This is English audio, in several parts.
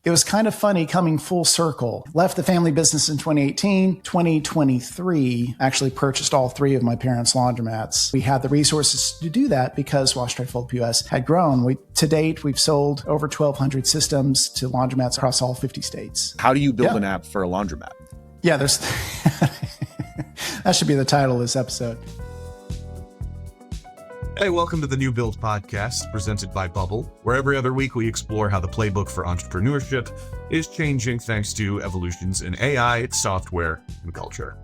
it was kind of funny coming full circle. Left the family business in 2018. 2023, actually purchased all three of my parents' laundromats. We had the resources to do that because Wash, Dry, Fold POS had grown. To date, we've sold over 1,200 systems to laundromats across all 50 states. How do you build an app for a laundromat? Yeah, there's that should be the title of this episode. Hey, welcome to the New Build podcast presented by Bubble, where every other week we explore how the playbook for entrepreneurship is changing thanks to evolutions in AI, software, and culture.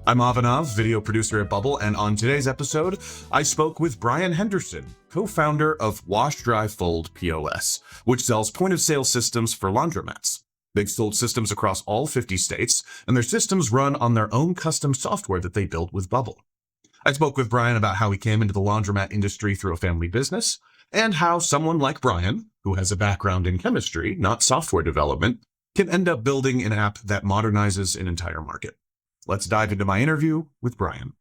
I'm Abhinav, video producer at Bubble, and on today's episode, I spoke with Brian Henderson, co-founder of Wash, Dry, Fold POS, which sells point-of-sale systems for laundromats. They've sold systems across all 50 states, and their systems run on their own custom software that they built with Bubble. I spoke with Brian about how he came into the laundromat industry through a family business, and how someone like Brian, who has a background in chemistry, not software development, can end up building an app that modernizes an entire market. Let's dive into my interview with Brian.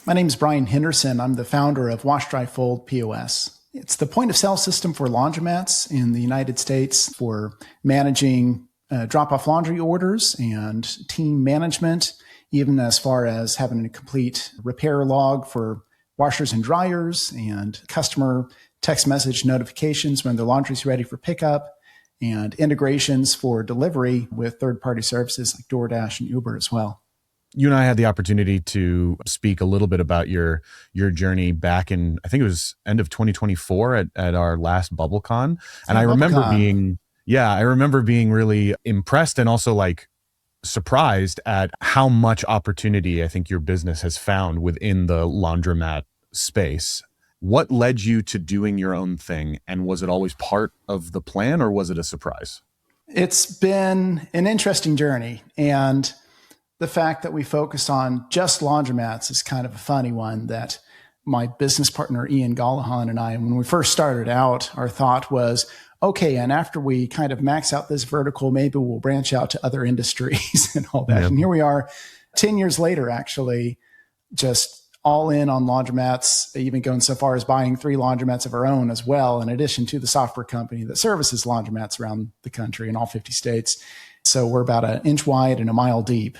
My name is Brian Henderson. I'm the founder of Wash, Dry, Fold POS. It's the point-of-sale system for laundromats in the United States for managing drop-off laundry orders and team management, even as far as having a complete repair log for washers and dryers and customer text message notifications when their laundry's ready for pickup, and integrations for delivery with third-party services like DoorDash and Uber as well. You and I had the opportunity to speak a little bit about your journey back in, I think it was end of 2024 at our last BubbleCon. And I remember being really impressed and also like surprised at how much opportunity I think your business has found within the laundromat space. What led you to doing your own thing? And was it always part of the plan or was it a surprise? It's been an interesting journey. And the fact that we focus on just laundromats is kind of a funny one. That my business partner, Ian Gallahan, and I, when we first started out, our thought was, okay, and after we kind of max out this vertical, maybe we'll branch out to other industries and all that. Yep. And here we are 10 years later, actually, just all in on laundromats, even going so far as buying 3 laundromats of our own as well, in addition to the software company that services laundromats around the country in all 50 states. So we're about an inch wide and a mile deep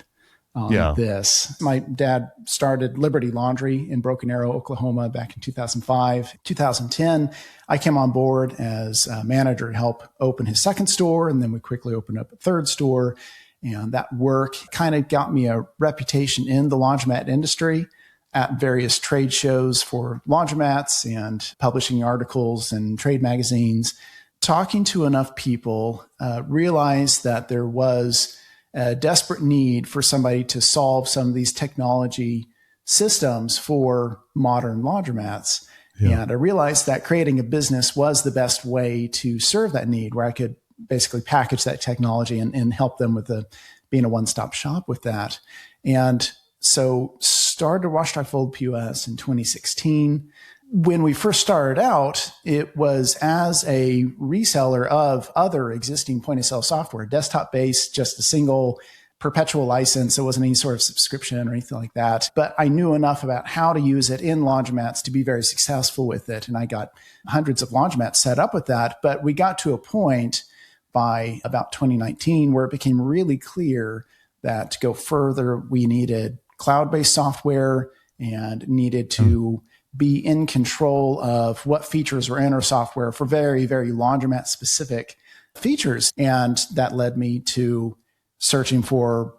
on this. My dad started Liberty Laundry in Broken Arrow, Oklahoma back in 2005. 2010, I came on board as a manager to help open his second store, and then we quickly opened up a third store. And that work kind of got me a reputation in the laundromat industry at various trade shows for laundromats and publishing articles and trade magazines. Talking to enough people, realized that there was a desperate need for somebody to solve some of these technology systems for modern laundromats. Yeah. And I realized that creating a business was the best way to serve that need, where I could basically package that technology and help them with being a one-stop shop with that. And so started Wash, Dry, Fold POS in 2016. When we first started out, it was as a reseller of other existing point-of-sale software, desktop-based, just a single perpetual license. It wasn't any sort of subscription or anything like that. But I knew enough about how to use it in laundromats to be very successful with it. And I got hundreds of laundromats set up with that. But we got to a point by about 2019 where it became really clear that to go further, we needed cloud-based software and needed to be in control of what features were in our software for very, very laundromat specific features. And that led me to searching for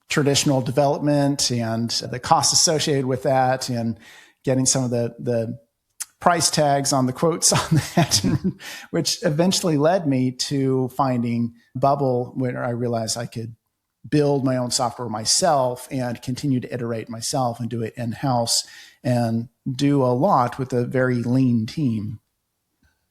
traditional development and the costs associated with that and getting some of the price tags on the quotes on that, which eventually led me to finding Bubble, where I realized I could build my own software myself and continue to iterate myself and do it in-house and do a lot with a very lean team.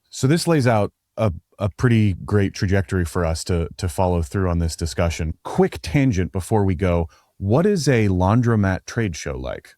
So this lays out a pretty great trajectory for us to follow through on this discussion. Quick tangent before we go. What is a laundromat trade show like?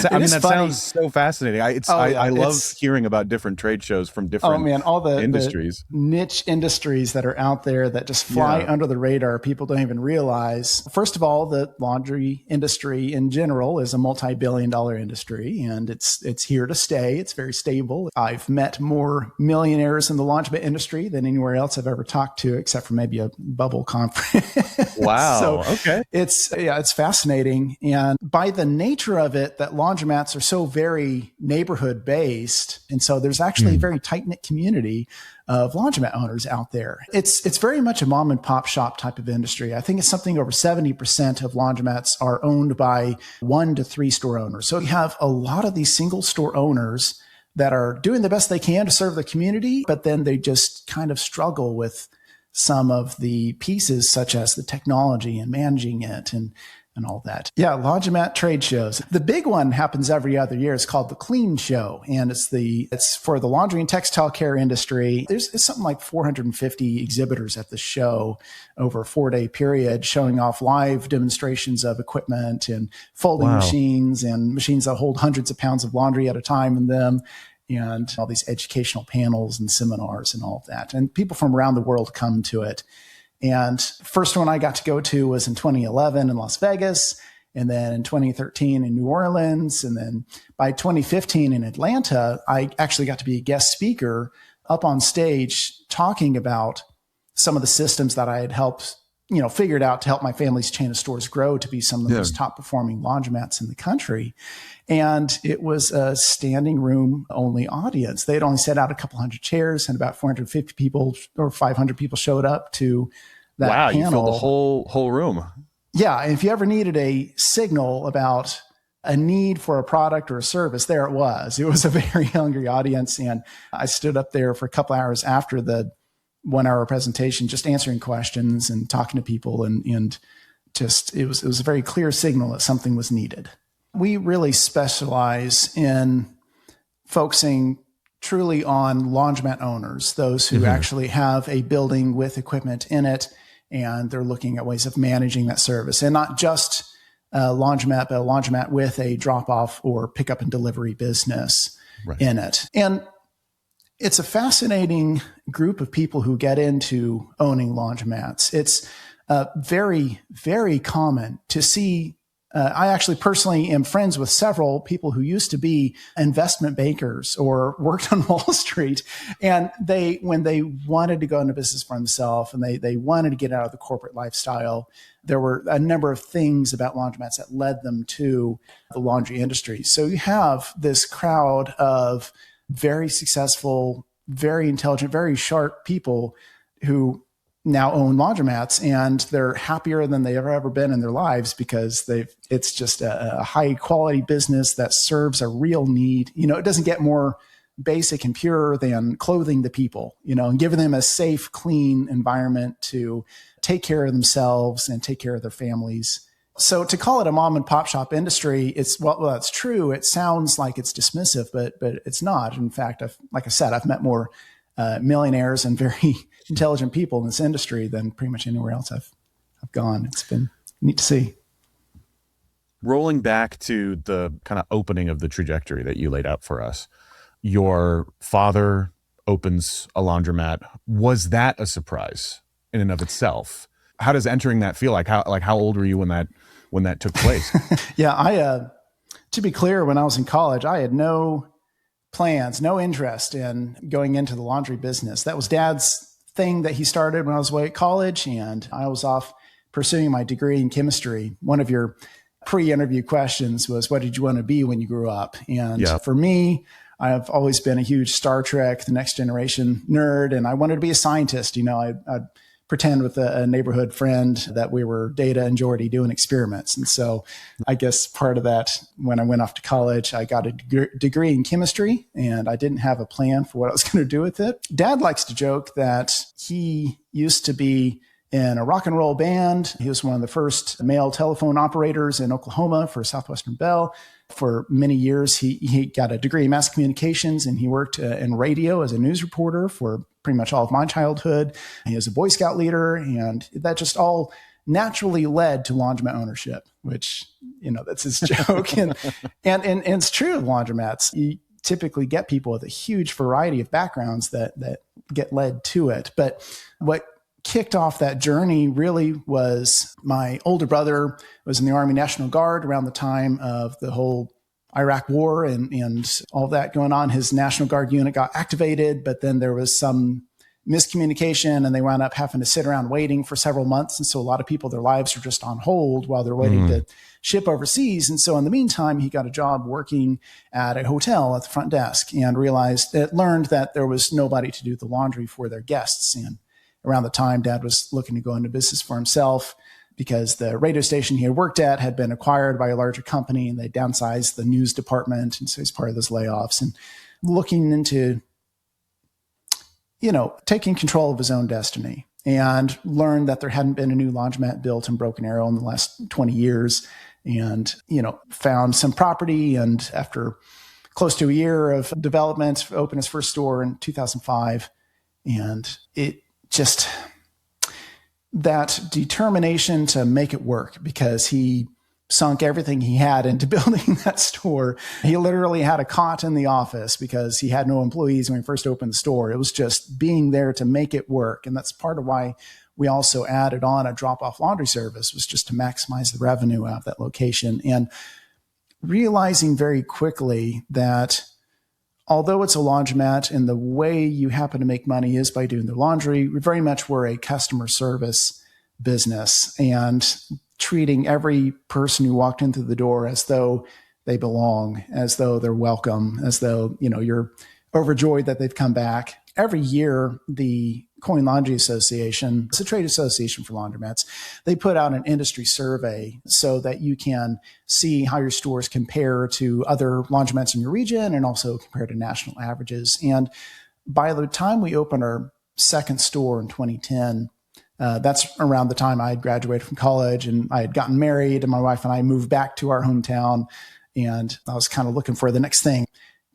I mean, that sounds so fascinating. I love hearing about different trade shows from different all the industries. The niche industries that are out there that just fly under the radar. People don't even realize. First of all, the laundry industry in general is a multi-billion-dollar industry, and it's here to stay. It's very stable. I've met more millionaires in the laundromat industry than anywhere else I've ever talked to, except for maybe a bubble conference. Wow. So okay. It's fascinating. And by the nature of it, that laundromats are so very neighborhood based. And so there's actually a very tight knit community of laundromat owners out there. It's very much a mom and pop shop type of industry. I think it's something over 70% of laundromats are owned by 1 to 3 store owners. So you have a lot of these single store owners that are doing the best they can to serve the community, but then they just kind of struggle with some of the pieces, such as the technology and managing it and all that. Yeah, laundromat trade shows. The big one happens every other year. It's called the Clean Show, and it's for the laundry and textile care industry. It's something like 450 exhibitors at the show over a 4-day period, showing off live demonstrations of equipment and folding machines and machines that hold hundreds of pounds of laundry at a time in them, and all these educational panels and seminars and all of that. And people from around the world come to it. And first one I got to go to was in 2011 in Las Vegas, and then in 2013 in New Orleans. And then by 2015 in Atlanta, I actually got to be a guest speaker up on stage talking about some of the systems that I had helped, figured out to help my family's chain of stores grow to be some of the most top performing laundromats in the country. And it was a standing room only audience. They had only set out a couple hundred chairs, and about 450 people or 500 people showed up to that panel. You filled the whole room. Yeah. And if you ever needed a signal about a need for a product or a service, there it was. It was a very hungry audience. And I stood up there for a couple hours after the 1-hour presentation, just answering questions and talking to people. And just, it was a very clear signal that something was needed. We really specialize in focusing truly on laundromat owners, those who actually have a building with equipment in it, and they're looking at ways of managing that service. And not just a laundromat, but a laundromat with a drop-off or pickup and delivery business in it. And it's a fascinating group of people who get into owning laundromats. It's very, very common to see. I actually personally am friends with several people who used to be investment bankers or worked on Wall Street. And when they wanted to go into business for themselves and they wanted to get out of the corporate lifestyle, there were a number of things about laundromats that led them to the laundry industry. So you have this crowd of very successful, very intelligent, very sharp people who now own laundromats, and they're happier than they've ever been in their lives because it's just a high quality business that serves a real need. It doesn't get more basic and pure than clothing the people, and giving them a safe, clean environment to take care of themselves and take care of their families. So to call it a mom and pop shop industry, it's that's true. It sounds like it's dismissive, but it's not. In fact, like I said, I've met more millionaires and very intelligent people in this industry than pretty much anywhere else I've gone. It's been neat to see. Rolling back to the kind of opening of the trajectory that you laid out for us, your father opens a laundromat. Was that a surprise in and of itself? How does entering that feel like? How old were you when that took place? Yeah, to be clear, when I was in college, I had no plans, no interest in going into the laundry business. That was Dad's thing that he started when I was away at college, and I was off pursuing my degree in chemistry. One of your pre-interview questions was, what did you want to be when you grew up? And for me, I've always been a huge Star Trek, The Next Generation nerd, and I wanted to be a scientist. I'd pretend with a neighborhood friend that we were Data and Geordi doing experiments. And so I guess part of that, when I went off to college, I got a degree in chemistry, and I didn't have a plan for what I was going to do with it. Dad likes to joke that he used to be in a rock and roll band. He was one of the first male telephone operators in Oklahoma for Southwestern Bell. For many years, he got a degree in mass communications, and he worked in radio as a news reporter for pretty much all of my childhood. He was a Boy Scout leader, and that just all naturally led to laundromat ownership, which, that's his joke. And it's true of laundromats. You typically get people with a huge variety of backgrounds that get led to it. But what kicked off that journey really was my older brother was in the Army National Guard around the time of the whole Iraq War and all that going on. His National Guard unit got activated, but then there was some miscommunication and they wound up having to sit around waiting for several months. And so a lot of people, their lives were just on hold while they're waiting to ship overseas. And so in the meantime, he got a job working at a hotel at the front desk and learned that there was nobody to do the laundry for their guests. And around the time, Dad was looking to go into business for himself because the radio station he had worked at had been acquired by a larger company and they downsized the news department. And so he's part of those layoffs and looking into, taking control of his own destiny, and learned that there hadn't been a new laundromat built in Broken Arrow in the last 20 years. And, found some property. And after close to a year of development, opened his first store in 2005. And it just, that determination to make it work, because he sunk everything he had into building that store. He literally had a cot in the office because he had no employees when he first opened the store. It was just being there to make it work. And that's part of why we also added on a drop-off laundry service, was just to maximize the revenue out of that location. And realizing very quickly that although it's a laundromat and the way you happen to make money is by doing the laundry, we very much were a customer service business and treating every person who walked in through the door as though they belong, as though they're welcome, as though, you're overjoyed that they've come back. Every year, the Coin Laundry Association, it's a trade association for laundromats, they put out an industry survey so that you can see how your stores compare to other laundromats in your region and also compare to national averages. And by the time we opened our second store in 2010, that's around the time I had graduated from college and I had gotten married, and my wife and I moved back to our hometown, and I was kind of looking for the next thing.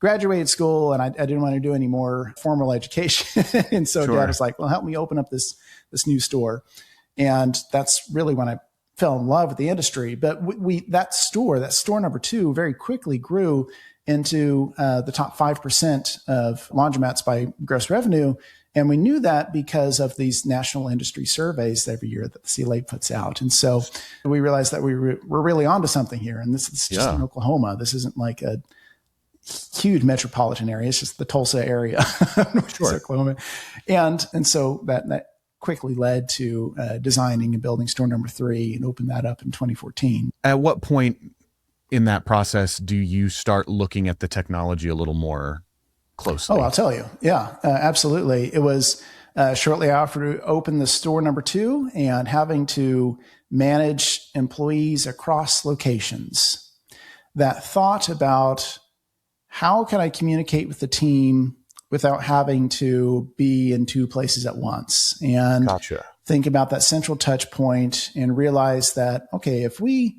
Graduated school, and I didn't want to do any more formal education. And so Dad was like, well, help me open up this new store. And that's really when I fell in love with the industry. But that store number 2 very quickly grew into the top 5% of laundromats by gross revenue. And we knew that because of these national industry surveys every year that the CLA puts out. And so we realized that we're really onto something here. And this is just in Oklahoma. This isn't like a huge metropolitan area. It's just the Tulsa area, Oklahoma. And so that quickly led to designing and building store number 3 and opened that up in 2014. At what point in that process do you start looking at the technology a little more closely? Oh, I'll tell you. Yeah, absolutely. It was shortly after we opened the store number 2 and having to manage employees across locations, that thought about how can I communicate with the team without having to be in 2 places at once, and think about that central touch point and realize that, okay, if we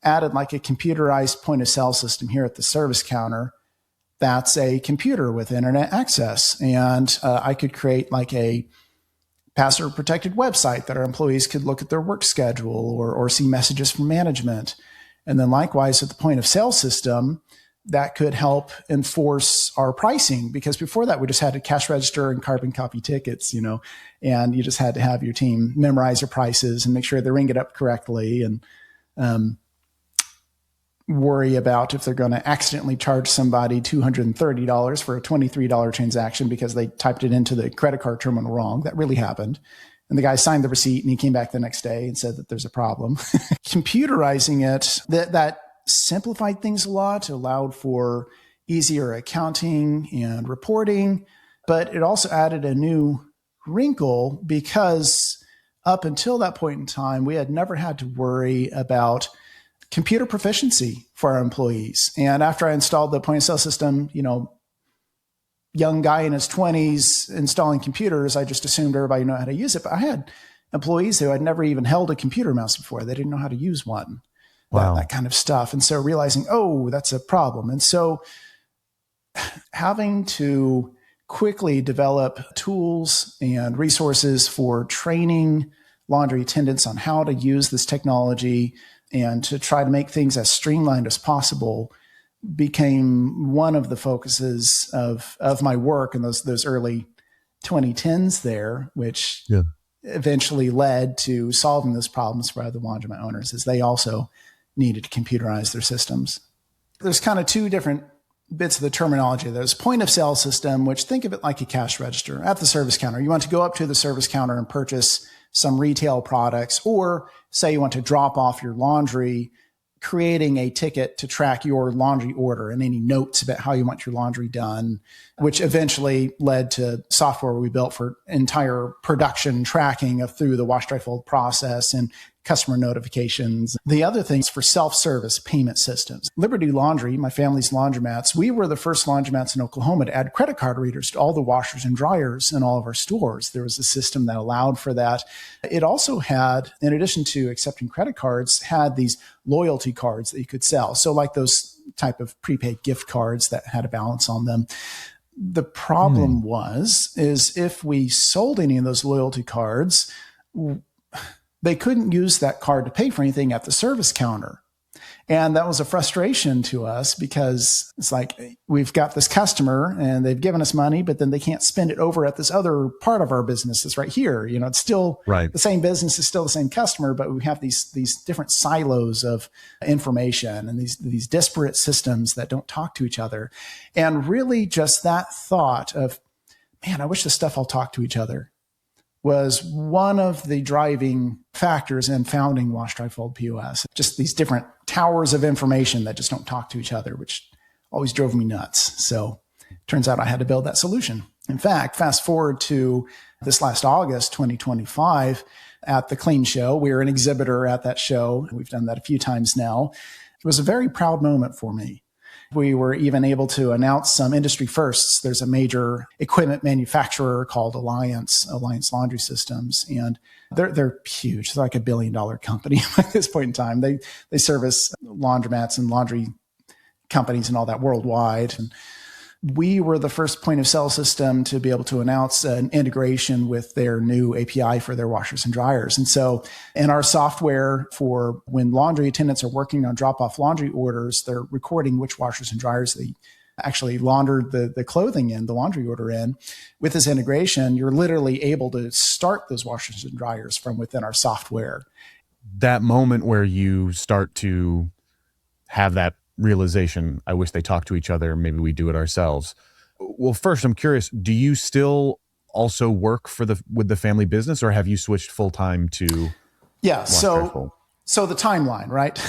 added like a computerized point of sale system here at the service counter, that's a computer with internet access. And I could create like a password protected website that our employees could look at their work schedule or see messages from management. And then likewise with the point of sale system, that could help enforce our pricing, because before that we just had to cash register and carbon copy tickets, and you just had to have your team memorize your prices and make sure they ring it up correctly, and worry about if they're going to accidentally charge somebody $230 for a $23 transaction because they typed it into the credit card terminal wrong. That really happened. And the guy signed the receipt and he came back the next day and said that there's a problem. Computerizing it, that simplified things a lot, allowed for easier accounting and reporting, but it also added a new wrinkle because up until that point in time, we had never had to worry about computer proficiency for our employees. And after I installed the point of sale system, young guy in his 20s installing computers, I just assumed everybody knew how to use it. But I had employees who had never even held a computer mouse before. They didn't know how to use one. Wow. That kind of stuff. And so realizing, oh, that's a problem. And so having to quickly develop tools and resources for training laundry attendants on how to use this technology and to try to make things as streamlined as possible became one of the focuses of my work in those early 2010s there, which eventually led to solving those problems for other laundromat owners as they also needed to computerize their systems. There's kind of two different bits of the terminology. There's point of sale system, which think of it like a cash register at the service counter. You want to go up to the service counter and purchase some retail products, or say you want to drop off your laundry, creating a ticket to track your laundry order and any notes about how you want your laundry done, which eventually led to software we built for entire production tracking of through the wash, dry, fold process and customer notifications. The other thing is for self-service payment systems. Liberty Laundry, my family's laundromats, we were the first laundromats in Oklahoma to add credit card readers to all the washers and dryers in all of our stores. There was a system that allowed for that. It also had, in addition to accepting credit cards, had these loyalty cards that you could sell. So like those type of prepaid gift cards that had a balance on them. The problem is if we sold any of those loyalty cards, they couldn't use that card to pay for anything at the service counter. And that was a frustration to us because it's like, we've got this customer and they've given us money, but then they can't spend it over at this other part of our business that's right here. You know, it's still the same business, it's still the same customer, but we have these different silos of information and these disparate systems that don't talk to each other. And really just that thought of, man, I wish this stuff all talked to each other, was one of the driving factors in founding Wash, Dry, Fold POS. Just these different towers of information that just don't talk to each other, which always drove me nuts. So turns out I had to build that solution. In fact, fast forward to this last August, 2025, at the Clean Show. We were an exhibitor at that show. We've done that a few times now. It was a very proud moment for me. We were even able to announce some industry firsts. There's a major equipment manufacturer called Alliance Laundry Systems, and they're huge. They're like $1 billion company at this point in time. They service laundromats and laundry companies and all that worldwide. And we were the first point of sale system to be able to announce an integration with their new API for their washers and dryers. And so in our software, for when laundry attendants are working on drop-off laundry orders, they're recording which washers and dryers they actually laundered the clothing in, the laundry order in. With this integration, you're literally able to start those washers and dryers from within our software. That moment where you start to have that realization, I wish they talked to each other, maybe we do it ourselves. Well, first, I'm curious, do you still also work with the family business, or have you switched full-time to So the timeline, right?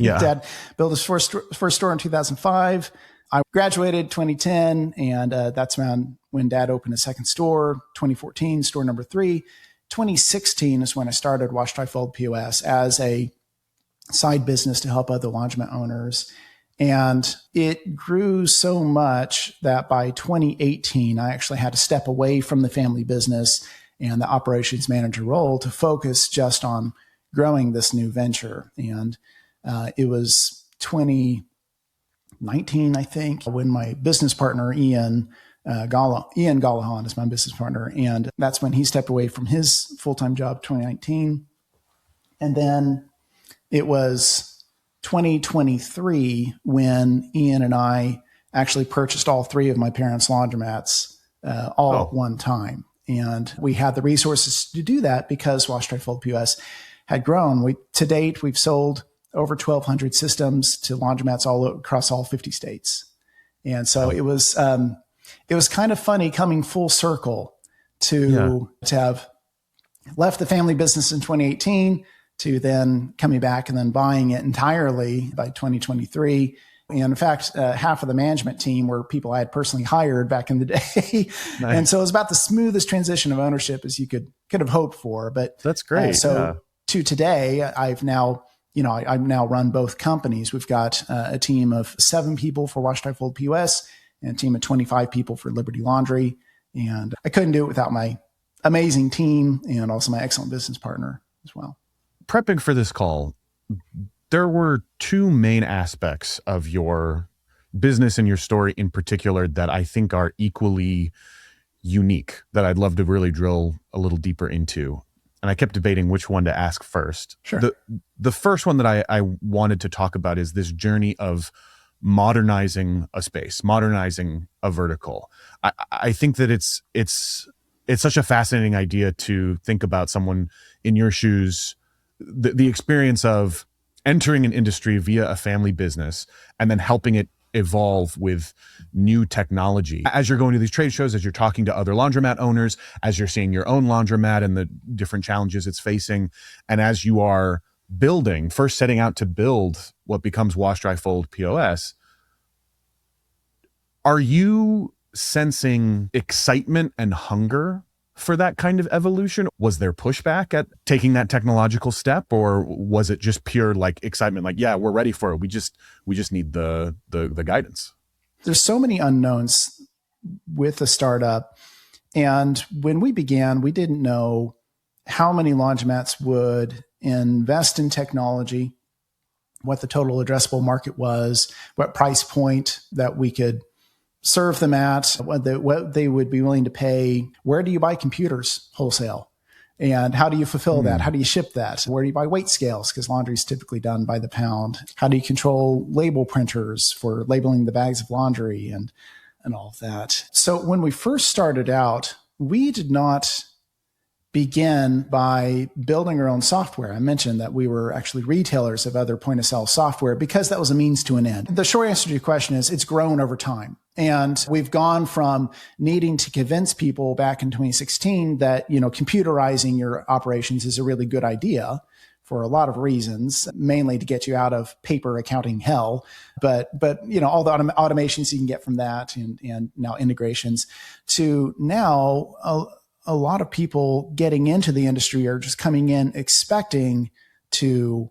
Dad built his first store in 2005. I graduated 2010, and that's around when Dad opened his second store. 2014, store number 3. 2016 is when I started Wash, Dry, Fold POS as a side business to help other laundromat owners. And it grew so much that by 2018, I actually had to step away from the family business and the operations manager role to focus just on growing this new venture. And it was 2019, I think, when my business partner, Ian Gallahan is my business partner. And that's when he stepped away from his full-time job, 2019. And then it was 2023 when Ian and I actually purchased all 3 of my parents' laundromats at one time. And we had the resources to do that because Wash, Dry, Fold POS had grown. To date, we've sold over 1,200 systems to laundromats all across all 50 states. And so it was kind of funny coming full circle to have left the family business in 2018 to then coming back and then buying it entirely by 2023. And in fact, half of the management team were people I had personally hired back in the day. Nice. And so it was about the smoothest transition of ownership as you could have hoped for. But that's great. To today, I've now run both companies. We've got a team of 7 people for Wash, Dry, Fold POS and a team of 25 people for Liberty Laundry. And I couldn't do it without my amazing team and also my excellent business partner as well. Prepping for this call, there were 2 main aspects of your business and your story in particular that I think are equally unique that I'd love to really drill a little deeper into. and I kept debating which one to ask first. Sure. The first one that I wanted to talk about is this journey of modernizing a space, modernizing a vertical. I think that it's such a fascinating idea to think about someone in your shoes, the experience of entering an industry via a family business and then helping it evolve with new technology. As you're going to these trade shows, as you're talking to other laundromat owners, as you're seeing your own laundromat and the different challenges it's facing, and as you are first setting out to build what becomes Wash, Dry, Fold POS, are you sensing excitement and hunger for that kind of evolution? Was there pushback at taking that technological step, or was it just pure like excitement, like, yeah, we're ready for it, we just need the guidance? There's so many unknowns with the startup, and when we began, we didn't know how many laundromats would invest in technology, what the total addressable market was, what price point that we could serve them at, what they would be willing to pay. Where do you buy computers wholesale? And how do you fulfill that? How do you ship that? Where do you buy weight scales? Because laundry is typically done by the pound. How do you control label printers for labeling the bags of laundry and all of that? So when we first started out, we did not begin by building our own software. I mentioned that we were actually retailers of other point of sale software because that was a means to an end. The short answer to your question is it's grown over time. And we've gone from needing to convince people back in 2016 that, computerizing your operations is a really good idea for a lot of reasons, mainly to get you out of paper accounting hell. But all the automations you can get from that and now integrations to now a lot of people getting into the industry are just coming in expecting to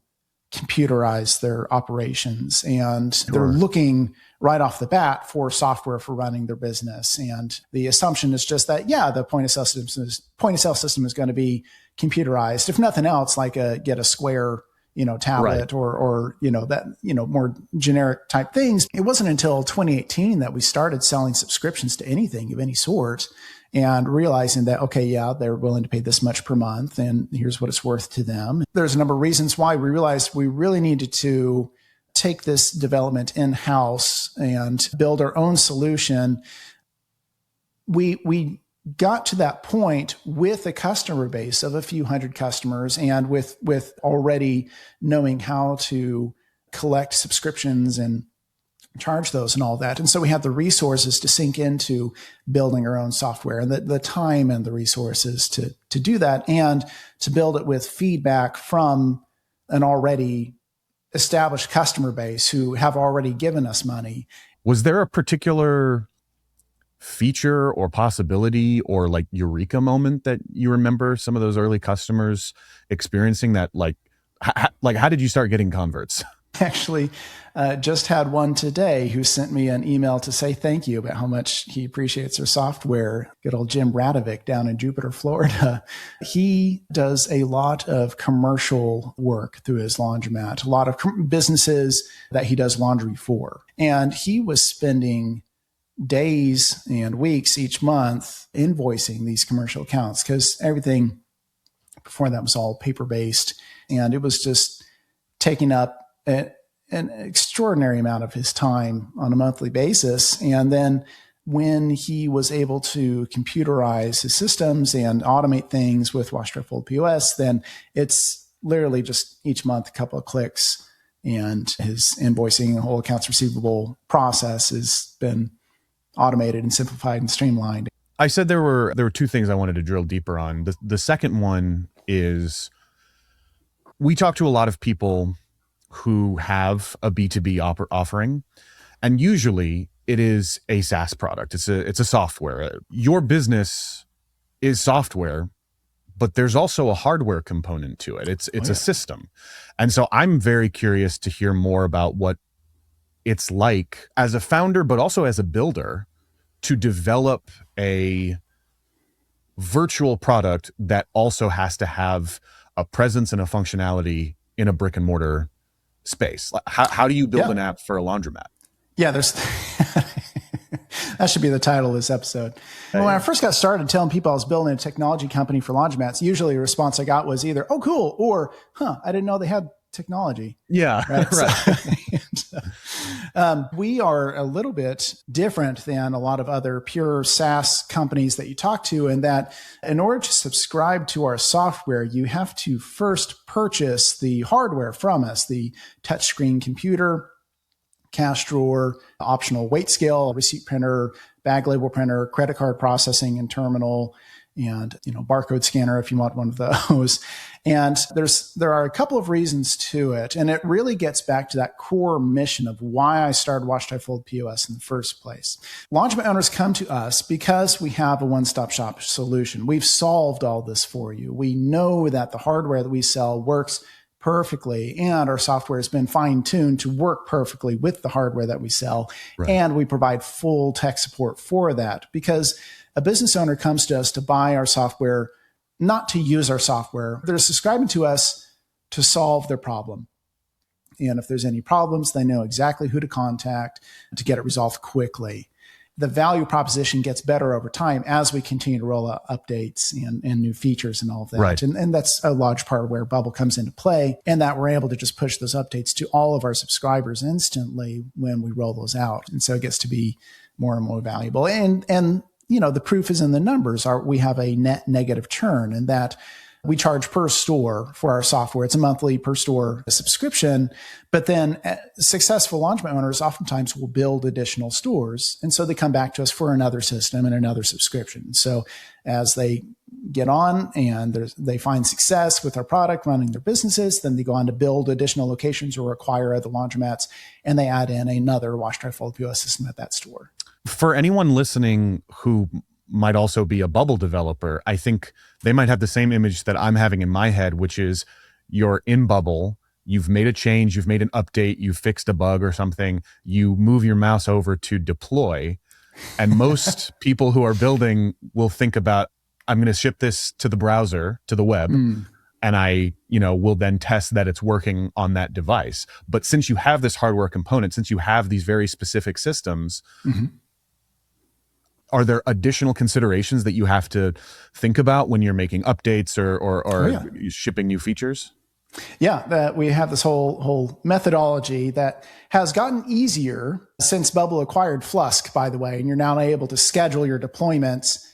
computerize their operations, and they're looking right off the bat for software for running their business. And the assumption is just that, the point of sale system is going to be computerized. If nothing else, like get a Square, tablet, right, or more generic type things. It wasn't until 2018 that we started selling subscriptions to anything of any sort, and realizing that, they're willing to pay this much per month, and here's what it's worth to them. There's a number of reasons why we realized we really needed to take this development in-house and build our own solution. We got to that point with a customer base of a few hundred customers, and with already knowing how to collect subscriptions and charge those and all that. And so we had the resources to sink into building our own software, and the time and the resources to do that, and to build it with feedback from an already established customer base who have already given us money. Was there a particular feature or possibility or like eureka moment that you remember some of those early customers experiencing that, how did you start getting converts? Actually, just had one today who sent me an email to say thank you about how much he appreciates our software. Good old Jim Radovic down in Jupiter, Florida. He does a lot of commercial work through his laundromat, a lot of businesses that he does laundry for. And he was spending days and weeks each month invoicing these commercial accounts, because everything before that was all paper-based. And it was just taking up an extraordinary amount of his time on a monthly basis. And then when he was able to computerize his systems and automate things with Wash, Dry, Fold POS, then it's literally just each month a couple of clicks, and his invoicing and whole accounts receivable process has been automated and simplified and streamlined. I said there were two things I wanted to drill deeper on. The second one is, we talk to a lot of people who have a B2B offering, and usually it is a SaaS product. It's a software. Your business is software, but there's also a hardware component to it. It's a system. And so I'm very curious to hear more about what it's like as a founder, but also as a builder, to develop a virtual product that also has to have a presence and a functionality in a brick and mortar space. How do you build an app for a laundromat? Yeah, there's That should be the title of this episode. When I first got started telling people I was building a technology company for laundromats, usually the response I got was either, oh, cool, or, I didn't know they had technology. Yeah, right. We are a little bit different than a lot of other pure SaaS companies that you talk to, in that in order to subscribe to our software, you have to first purchase the hardware from us, the touchscreen computer, cash drawer, optional weight scale, receipt printer, bag label printer, credit card processing and terminal, and barcode scanner if you want one of those. And there are a couple of reasons to it. And it really gets back to that core mission of why I started WashTypeFold POS in the first place. Laundromat owners come to us because we have a one-stop shop solution. We've solved all this for you. We know that the hardware that we sell works perfectly, and our software has been fine-tuned to work perfectly with the hardware that we sell. Right. And we provide full tech support for that, because a business owner comes to us to buy our software, not to use our software. They're subscribing to us to solve their problem. And if there's any problems, they know exactly who to contact to get it resolved quickly. The value proposition gets better over time as we continue to roll out updates and new features and all of that. Right. And that's a large part of where Bubble comes into play, and that we're able to just push those updates to all of our subscribers instantly when we roll those out. And so it gets to be more and more valuable. And the proof is in the numbers. We have a net negative churn, in that we charge per store for our software. It's a monthly per store subscription, but then successful laundromat owners oftentimes will build additional stores. And so they come back to us for another system and another subscription. So as they get on and they find success with our product running their businesses, then they go on to build additional locations or acquire other laundromats, and they add in another WashTypeFold POS system at that store. For anyone listening who might also be a Bubble developer, I think they might have the same image that I'm having in my head, which is you're in Bubble, you've made a change, you've made an update, you've fixed a bug or something, you move your mouse over to deploy, and most people who are building will think about, I'm going to ship this to the browser, to the web, and I, will then test that it's working on that device. But since you have this hardware component, since you have these very specific systems, are there additional considerations that you have to think about when you're making updates or shipping new features? Yeah, we have this whole methodology that has gotten easier since Bubble acquired Flusk, by the way, and you're now able to schedule your deployments.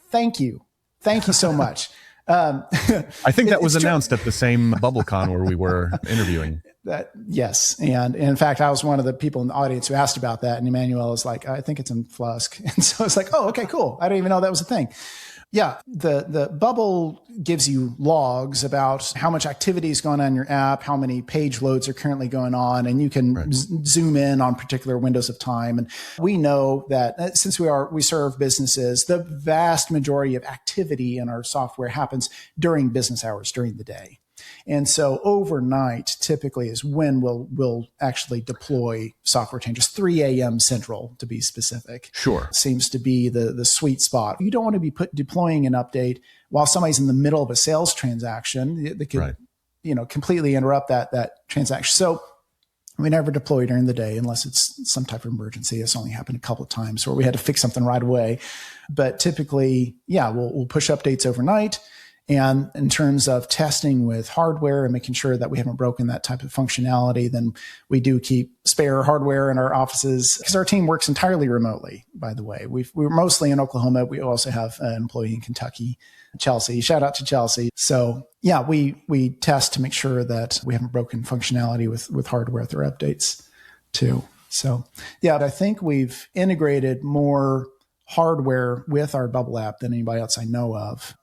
Thank you so much. I think that was announced at the same BubbleCon where we were interviewing. Yes. And in fact, I was one of the people in the audience who asked about that. And Emmanuel was like, I think it's in Flusk. And so it's like, oh, okay, cool. I didn't even know that was a thing. Yeah. The Bubble gives you logs about how much activity is going on in your app, how many page loads are currently going on, and you can zoom in on particular windows of time. And we know that since we serve businesses, the vast majority of activity in our software happens during business hours, during the day. And so overnight typically is when we'll actually deploy software changes. 3 a.m. Central, to be specific. Sure. Seems to be the sweet spot. You don't want to be deploying an update while somebody's in the middle of a sales transaction. They could, completely interrupt that transaction. So we never deploy during the day unless it's some type of emergency. It's only happened a couple of times where we had to fix something right away. But typically, we'll push updates overnight. And in terms of testing with hardware and making sure that we haven't broken that type of functionality, then we do keep spare hardware in our offices, because our team works entirely remotely, by the way. We're mostly in Oklahoma. We also have an employee in Kentucky, Chelsea. Shout out to Chelsea. So we test to make sure that we haven't broken functionality with hardware through updates too. So I think we've integrated more hardware with our Bubble app than anybody else I know of.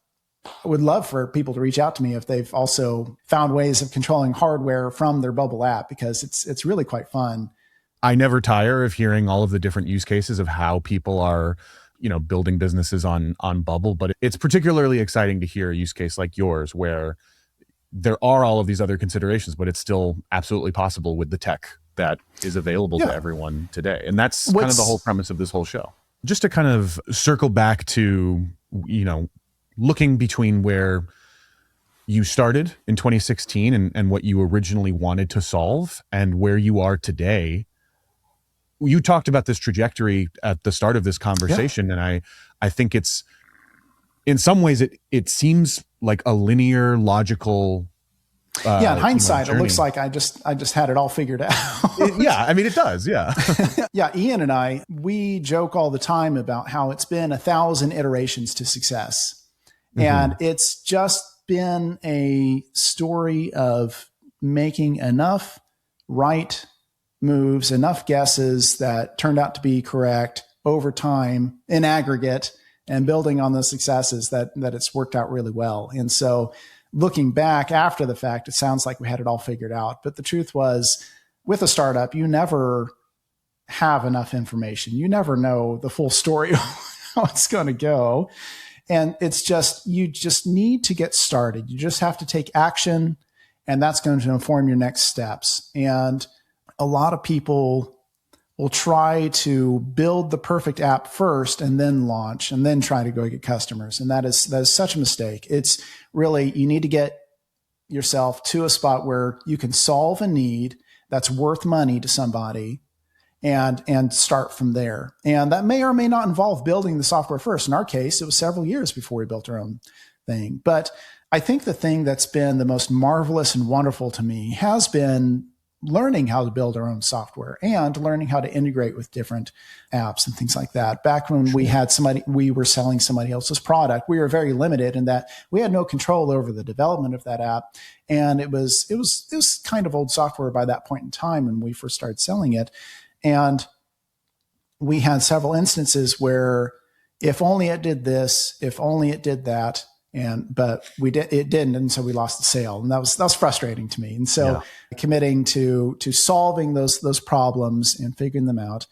I would love for people to reach out to me if they've also found ways of controlling hardware from their Bubble app, because it's really quite fun. I never tire of hearing all of the different use cases of how people are, building businesses on Bubble. But it's particularly exciting to hear a use case like yours, where there are all of these other considerations, but it's still absolutely possible with the tech that is available to everyone today. And that's kind of the whole premise of this whole show. Just to kind of circle back to, looking between where you started in 2016 and what you originally wanted to solve and where you are today, you talked about this trajectory at the start of this conversation, and I think it's, in some ways it seems like a linear, logical. In hindsight, it looks like I just had it all figured out. Yeah, I mean, it does. Yeah. Yeah, Ian and I, we joke all the time about how it's been 1,000 iterations to success. And it's just been a story of making enough right moves, enough guesses that turned out to be correct over time in aggregate, and building on the successes that it's worked out really well. And so looking back after the fact, it sounds like we had it all figured out. But the truth was, with a startup, you never have enough information. You never know the full story of how it's going to go. And it's just, you just need to get started. You just have to take action, and that's going to inform your next steps. And a lot of people will try to build the perfect app first and then launch and then try to go get customers. And that is such a mistake. It's really, you need to get yourself to a spot where you can solve a need that's worth money to somebody and start from there. And that may or may not involve building the software first. In our case, it was several years before we built our own thing. But I think the thing that's been the most marvelous and wonderful to me has been learning how to build our own software and learning how to integrate with different apps and things like that. Back when we were selling somebody else's product, we were very limited in that we had no control over the development of that app. And it was kind of old software by that point in time when we first started selling it. And we had several instances where if only it did this, if only it did that, but it didn't, and so we lost the sale, and that was frustrating to me. And so committing to solving those problems and figuring them out.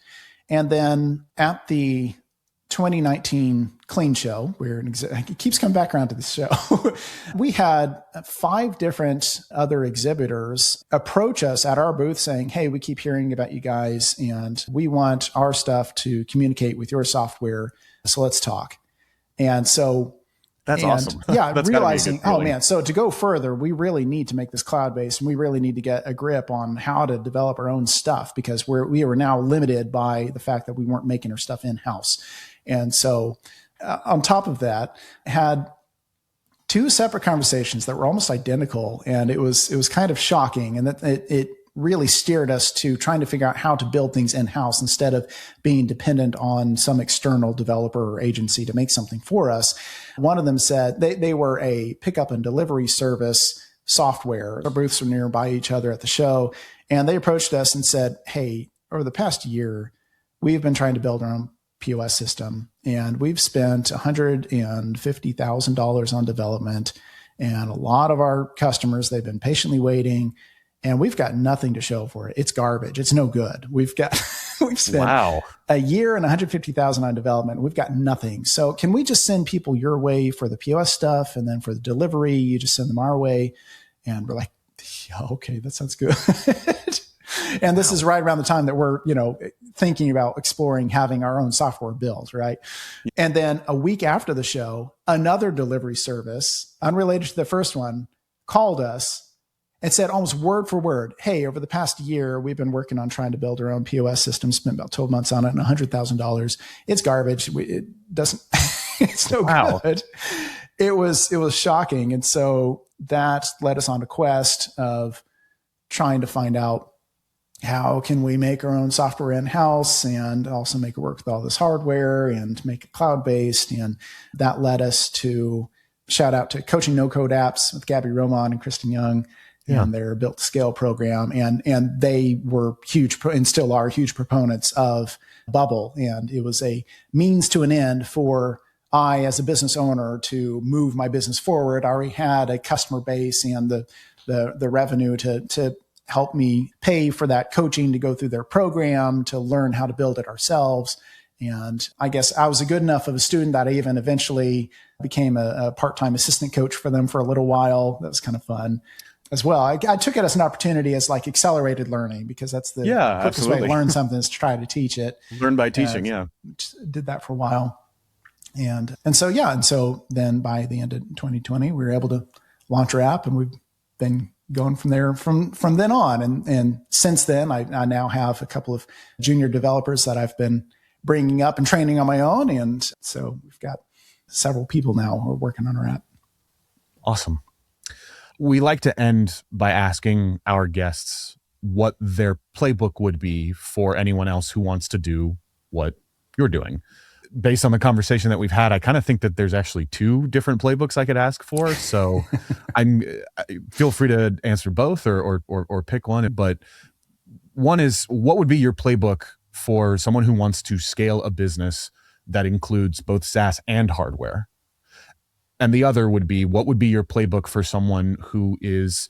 And then at the 2019 Clean Show, it keeps coming back around to this show, we had 5 different other exhibitors approach us at our booth saying, "Hey, we keep hearing about you guys, and we want our stuff to communicate with your software, so let's talk." And so that's awesome. Yeah, that's realizing, oh man, so to go further, we really need to make this cloud-based, and we really need to get a grip on how to develop our own stuff, because we were now limited by the fact that we weren't making our stuff in-house. And so on top of that, had 2 separate conversations that were almost identical, and it was kind of shocking, and that it really steered us to trying to figure out how to build things in-house instead of being dependent on some external developer or agency to make something for us. One of them said they were a pickup and delivery service software. Our booths were nearby each other at the show, and they approached us and said, "Hey, over the past year, we've been trying to build our own POS system, and we've spent $150,000 on development, and a lot of our customers, they've been patiently waiting, and we've got nothing to show for it. It's garbage. It's no good. We've spent a year and $150,000 on development. We've got nothing. So can we just send people your way for the POS stuff, and then for the delivery, you just send them our way?" And we're like, "Yeah, okay, that sounds good." And this is right around the time that we're, thinking about exploring having our own software built, right? And then a week after the show, another delivery service, unrelated to the first one, called us and said almost word for word, "Hey, over the past year, we've been working on trying to build our own POS system, spent about 12 months on it, and $100,000. It's garbage. It doesn't, it's no good." It was shocking. And so that led us on a quest of trying to find out, how can we make our own software in-house and also make it work with all this hardware and make it cloud-based? And that led us to shout out to Coaching No-Code Apps with Gabby Roman and Kristen Young and their Built to Scale program. And they were huge and still are huge proponents of Bubble. And it was a means to an end for I, as a business owner, to move my business forward. I already had a customer base and the revenue to help me pay for that coaching to go through their program, to learn how to build it ourselves. And I guess I was a good enough of a student that I even eventually became a part-time assistant coach for them for a little while. That was kind of fun as well. I took it as an opportunity, as like accelerated learning, because that's the quickest way to learn something is to try to teach it. Learn by teaching, Did that for a while. And so then by the end of 2020, we were able to launch our app, and we've been going from there from then on. And since then, I now have a couple of junior developers that I've been bringing up and training on my own. And so we've got several people now who are working on our app. Awesome. We like to end by asking our guests what their playbook would be for anyone else who wants to do what you're doing. Based on the conversation that we've had, I kind of think that there's actually two different playbooks I could ask for. So feel free to answer both or pick one. But one is, what would be your playbook for someone who wants to scale a business that includes both SaaS and hardware? And the other would be, what would be your playbook for someone who is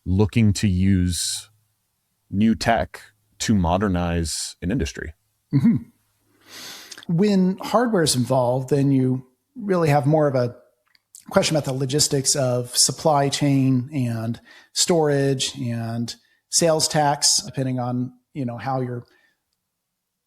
looking to use new tech to modernize an industry? Mm-hmm. When hardware is involved, then you really have more of a question about the logistics of supply chain and storage and sales tax, depending on, how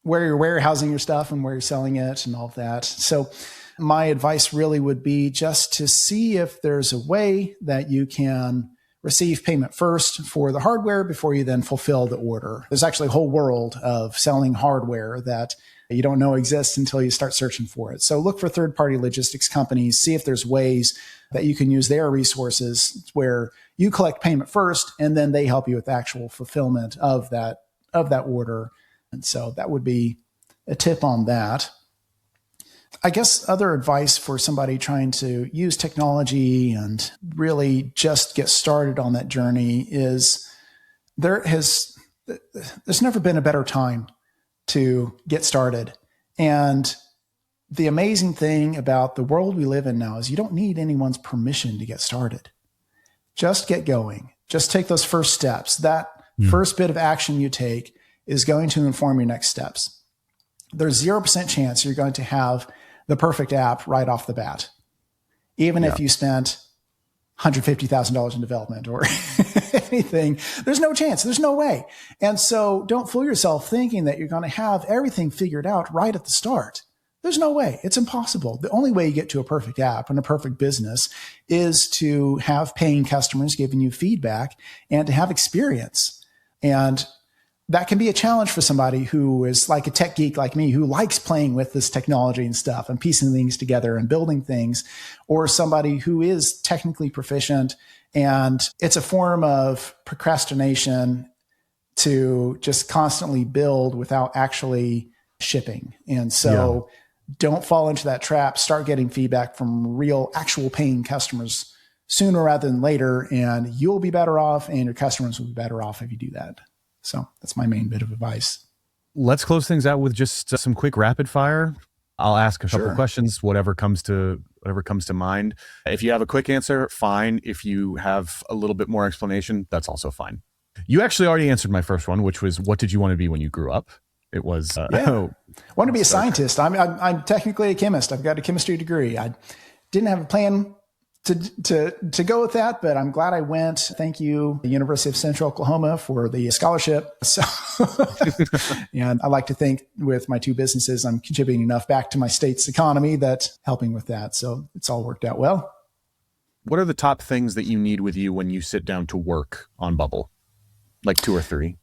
where you're warehousing your stuff and where you're selling it and all of that. So my advice really would be just to see if there's a way that you can receive payment first for the hardware before you then fulfill the order. There's actually a whole world of selling hardware that you don't know exists until you start searching for it. So look for third-party logistics companies, see if there's ways that you can use their resources where you collect payment first and then they help you with the actual fulfillment of that order. And so that would be a tip on that. I guess other advice for somebody trying to use technology and really just get started on that journey is there's never been a better time to get started. And the amazing thing about the world we live in now is you don't need anyone's permission to get started. Just get going. Just take those first steps. That first bit of action you take is going to inform your next steps. There's 0% chance you're going to have the perfect app right off the bat, even if you spent $150,000 in development or anything. There's no chance. There's no way. And so don't fool yourself thinking that you're going to have everything figured out right at the start. There's no way. It's impossible. The only way you get to a perfect app and a perfect business is to have paying customers giving you feedback and to have experience. And that can be a challenge for somebody who is like a tech geek like me, who likes playing with this technology and stuff and piecing things together and building things, or somebody who is technically proficient. And it's a form of procrastination to just constantly build without actually shipping. And so don't fall into that trap. Start getting feedback from real, actual paying customers sooner rather than later, and you'll be better off and your customers will be better off if you do that. So that's my main bit of advice. Let's close things out with just some quick rapid fire. I'll ask a couple of questions, whatever comes to mind. If you have a quick answer, fine. If you have a little bit more explanation, that's also fine. You actually already answered my first one, which was, what did you want to be when you grew up? It was, I want to be a scientist. I'm technically a chemist. I've got a chemistry degree. I didn't have a plan to go with that, but I'm glad I went. Thank you, the University of Central Oklahoma, for the scholarship. So, and I like to think with my two businesses, I'm contributing enough back to my state's economy that helping with that. So it's all worked out well. What are the top things that you need with you when you sit down to work on Bubble? Like 2 or 3.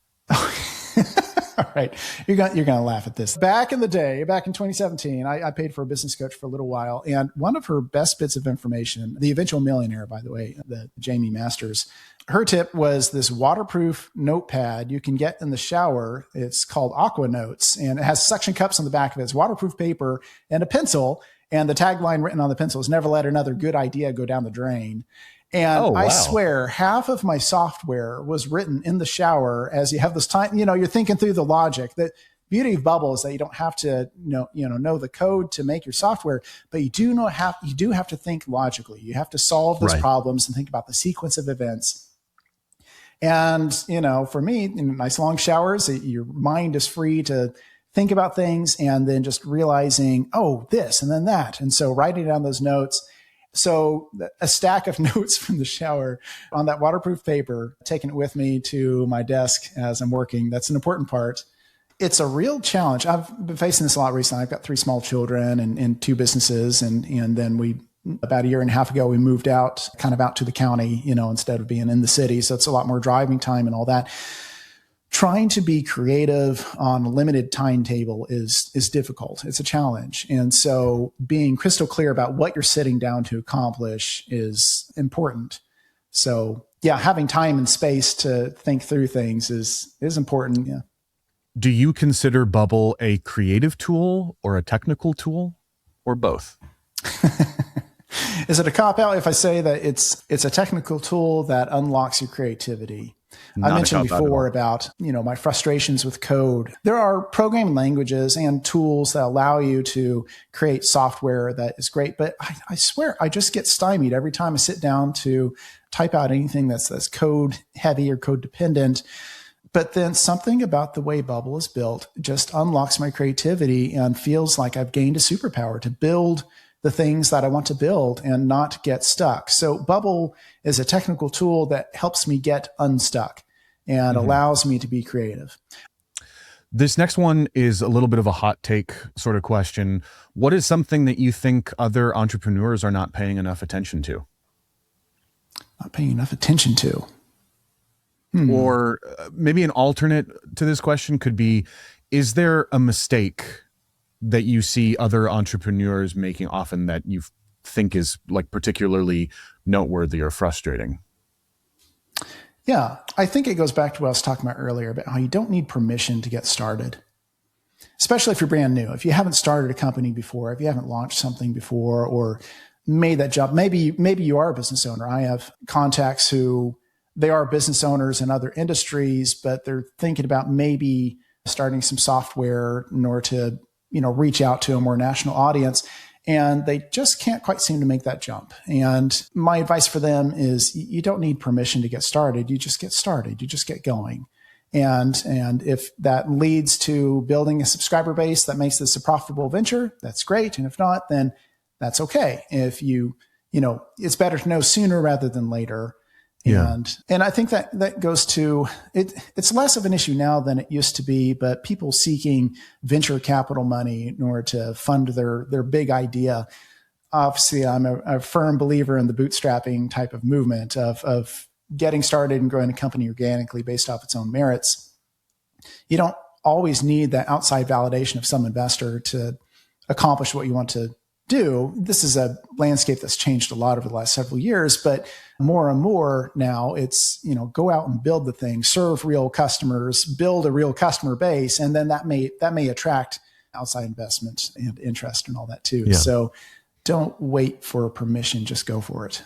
All right. You're going to laugh at this. Back in the day, back in 2017, I paid for a business coach for a little while. And one of her best bits of information, the eventual millionaire, by the way, the Jamie Masters, her tip was this waterproof notepad you can get in the shower. It's called Aqua Notes, and it has suction cups on the back of it. It's waterproof paper and a pencil. And the tagline written on the pencil is, never let another good idea go down the drain. And I swear half of my software was written in the shower as you have this time, you're thinking through the logic. The beauty of Bubble is that you don't have to know the code to make your software, but you do have to think logically. You have to solve those problems and think about the sequence of events. And, for me, in nice long showers, your mind is free to think about things and then just realizing, this and then that. And so writing down those notes. So a stack of notes from the shower on that waterproof paper, taking it with me to my desk as I'm working. That's an important part. It's a real challenge. I've been facing this a lot recently. I've got 3 small children and 2 businesses. And then we About a year and a half ago, we moved out to the county, instead of being in the city. So it's a lot more driving time and all that. Trying to be creative on a limited timetable is difficult. It's a challenge. And so being crystal clear about what you're sitting down to accomplish is important. So yeah, having time and space to think through things is important. Yeah. Do you consider Bubble a creative tool or a technical tool or both? Is it a cop-out if I say that it's a technical tool that unlocks your creativity? I mentioned before about, my frustrations with code. There are programming languages and tools that allow you to create software that is great, but I swear I just get stymied every time I sit down to type out anything that's code heavy or code dependent. But then something about the way Bubble is built just unlocks my creativity and feels like I've gained a superpower to build the things that I want to build and not get stuck. So Bubble is a technical tool that helps me get unstuck and allows me to be creative. This next one is a little bit of a hot take sort of question. What is something that you think other entrepreneurs are not paying enough attention to? Not paying enough attention to. Or maybe an alternate to this question could be, is there a mistake that you see other entrepreneurs making often that you think is like particularly noteworthy or frustrating? Yeah, I think it goes back to what I was talking about earlier about how you don't need permission to get started, especially if you're brand new. If you haven't started a company before, if you haven't launched something before or made that jump, maybe you are a business owner. I have contacts who they are business owners in other industries, but they're thinking about maybe starting some software in order to, reach out to a more national audience. And they just can't quite seem to make that jump. And my advice for them is you don't need permission to get started. You just get started. You just get going. And if that leads to building a subscriber base that makes this a profitable venture, that's great. And if not, then that's okay. If it's better to know sooner rather than later. Yeah. And I think that goes to it. It's less of an issue now than it used to be, but people seeking venture capital money in order to fund their big idea. Obviously, I'm a firm believer in the bootstrapping type of movement of getting started and growing a company organically based off its own merits. You don't always need that outside validation of some investor to accomplish what you want to do. This is a landscape that's changed a lot over the last several years, but more and more now it's, go out and build the thing, serve real customers, build a real customer base. And then that may attract outside investment and interest and all that too. Yeah. So don't wait for permission, just go for it.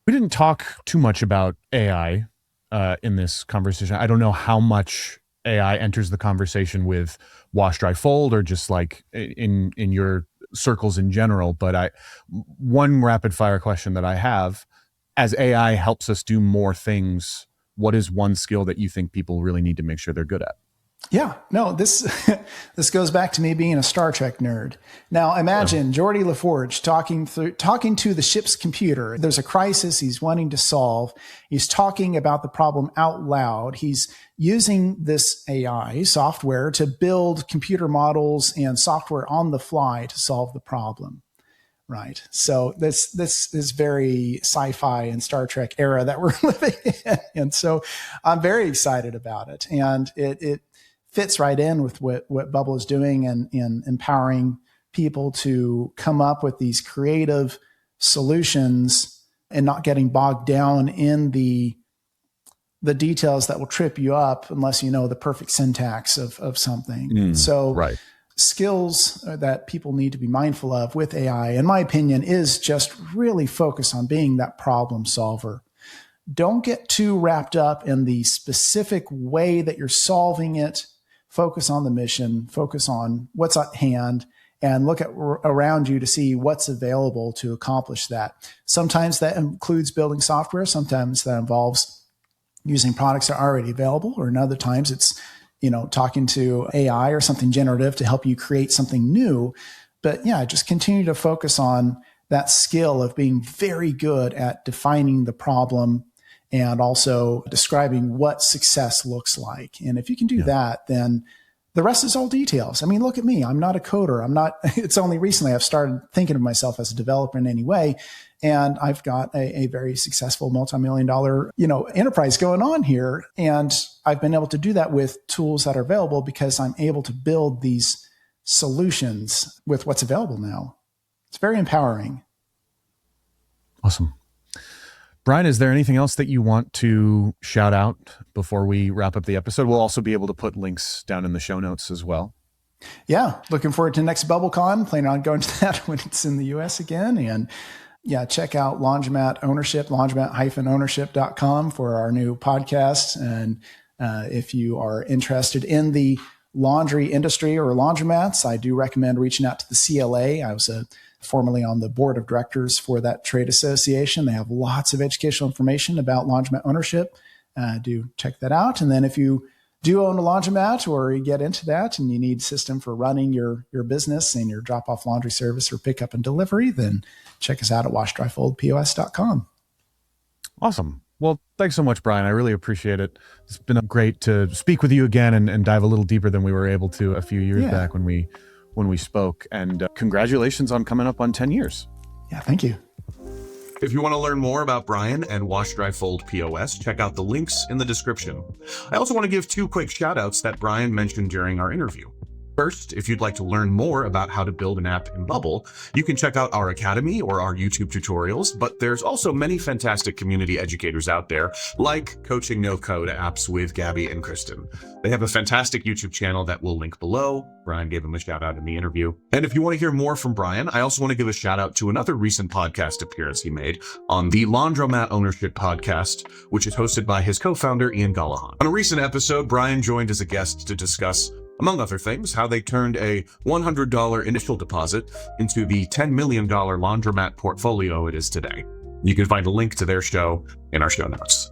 We didn't talk too much about AI in this conversation. I don't know how much AI enters the conversation with wash, dry, fold, or just like in your circles in general. But one rapid fire question that I have, as AI helps us do more things, what is one skill that you think people really need to make sure they're good at? Yeah, no, this goes back to me being a Star Trek nerd. Now imagine Geordi LaForge talking to the ship's computer. There's a crisis he's wanting to solve. He's talking about the problem out loud. He's using this AI software to build computer models and software on the fly to solve the problem. Right. So this is very sci-fi and Star Trek era that we're living in. And so I'm very excited about it. And it fits right in with what Bubble is doing and empowering people to come up with these creative solutions and not getting bogged down in the details that will trip you up unless you know the perfect syntax of something. So right. Skills that people need to be mindful of with AI, in my opinion, is just really focus on being that problem solver. Don't get too wrapped up in the specific way that you're solving it. Focus on the mission, focus on what's at hand, and look at around you to see what's available to accomplish that. Sometimes that includes building software. Sometimes that involves using products that are already available, or in other times it's talking to AI or something generative to help you create something new. But yeah, just continue to focus on that skill of being very good at defining the problem and also describing what success looks like. And if you can do that, then The rest is all details. I mean, look at me. I'm not a coder. It's only recently I've started thinking of myself as a developer in any way. And I've got a very successful multi-million-dollar, enterprise going on here. And I've been able to do that with tools that are available because I'm able to build these solutions with what's available now. It's very empowering. Awesome. Brian, is there anything else that you want to shout out before we wrap up the episode? We'll also be able to put links down in the show notes as well. Yeah. Looking forward to next BubbleCon. Planning on going to that when it's in the US again. And yeah, check out Laundromat Ownership, laundromat-ownership.com for our new podcast. And if you are interested in the laundry industry or laundromats, I do recommend reaching out to the CLA. I was formerly on the board of directors for that trade association. They have lots of educational information about laundromat ownership. Do check that out. And then if you do own a laundromat or you get into that and you need a system for running your business and your drop-off laundry service or pickup and delivery, then check us out at washdryfoldpos.com. Awesome. Well, thanks so much, Brian. I really appreciate it. It's been great to speak with you again and dive a little deeper than we were able to a few years back when we spoke. And congratulations on coming up on 10 years. Yeah, thank you. If you want to learn more about Brian and Wash, Dry, Fold POS, check out the links in the description. I also want to give 2 quick shout outs that Brian mentioned during our interview. First, if you'd like to learn more about how to build an app in Bubble, you can check out our academy or our YouTube tutorials, but there's also many fantastic community educators out there, like Coaching No Code Apps with Gabby and Kristen. They have a fantastic YouTube channel that we'll link below. Brian gave him a shout out in the interview. And if you want to hear more from Brian, I also want to give a shout out to another recent podcast appearance he made on the Laundromat Ownership podcast, which is hosted by his co-founder, Ian Gollahan. On a recent episode, Brian joined as a guest to discuss, among other things, how they turned a $100 initial deposit into the $10 million laundromat portfolio it is today. You can find a link to their show in our show notes.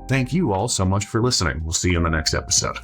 Thank you all so much for listening. We'll see you in the next episode.